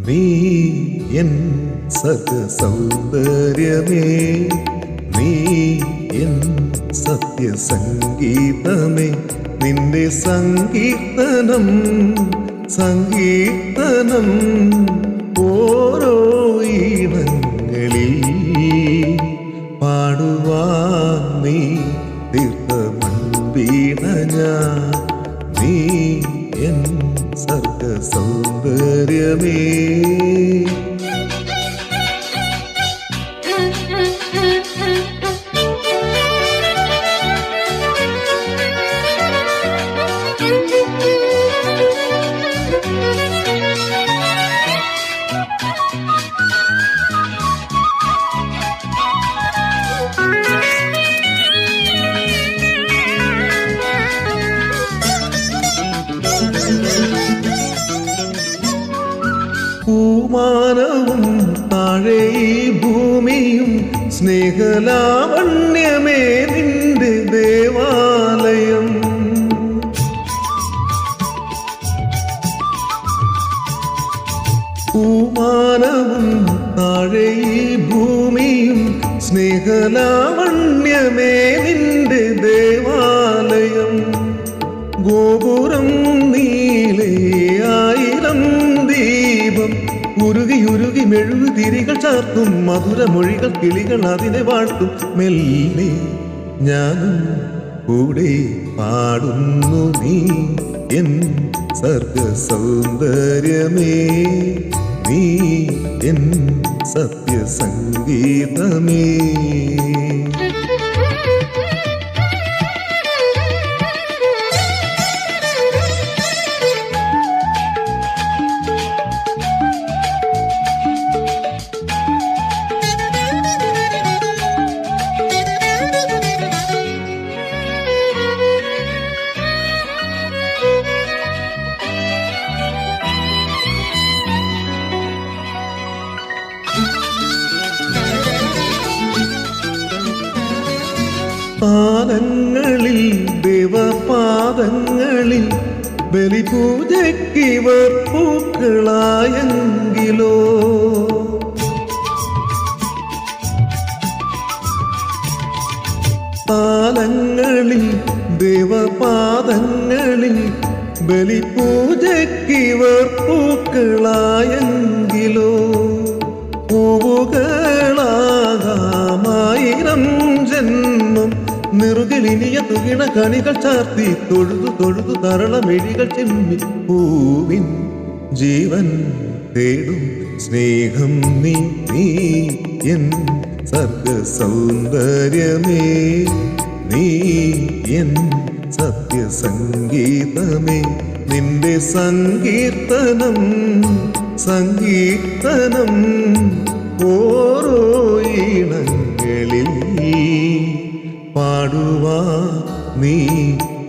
നീ എൻ സൗന്ദര്യമേ, നീ എൻ സത്യസംഗീതമേ, നിന്റെ സങ്കീർത്തനം സങ്കീർത്തനം ഓരോ ഈണങ്ങളിൽ പാടുവാൻ നീ തീർത്ത മൺവീണ ഞാൻ. നീ എൻ സർഗ സൗന്ദര്യമേ. പൂമാനവും താഴെ ഭൂമിയും സ്നേഹലാവണ്യമേ നിന്റെ ദേവാലയം. പൂമാനവും താഴെ ഭൂമിയും സ്നേഹലാവണ്യമേ നിന്റെ ദേവാലയം. ഗോപുരം നീലേ ആയിരം ദീപം ഉരുകി മെഴുകുതിരികൾ ചാർത്തും മധുരമൊഴികൾ കിളികൾ അതിനെ വാഴ്ത്തും. മെല്ലെ ഞാനും കൂടെ പാടുന്നു നീ എൻ സർഗ സൗന്ദര്യമേ, നീ എൻ സത്യസംഗീതമേ. പാദങ്ങളിൽ ദേവപാദങ്ങളിൽ ബലിപൂജയ്ക്കിവർ പൂക്കളായെങ്കിലോ, പാദങ്ങളിൽ ദേവപാദങ്ങളിൽ ബലിപൂജയ്ക്കിവർ പൂക്കളായെങ്കിലോ, പൂവുകളാകാമായിരം ജന്മം നിറുകലിനിയ തുകിണ കണികൾ ചാർത്തി തൊഴുതു തൊഴുതു തരളമെഴികൾ ചെമ്മി പൂവിൻ ജീവൻ തേടും സ്നേഹം നീ. നീ എൻ സർഗ സൗന്ദര്യമേ, നീ എൻ സത്യസംഗീതമേ, നിന്റെ സങ്കീർത്തനം സങ്കീർത്തനം ഓരോ ഈണങ്ങളിൽ പാടുവാ നീ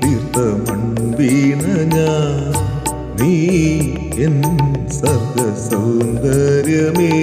തീർത്ത മൺവീണ ഞാൻ. നീ എൻ സർഗ സൗന്ദര്യമേ.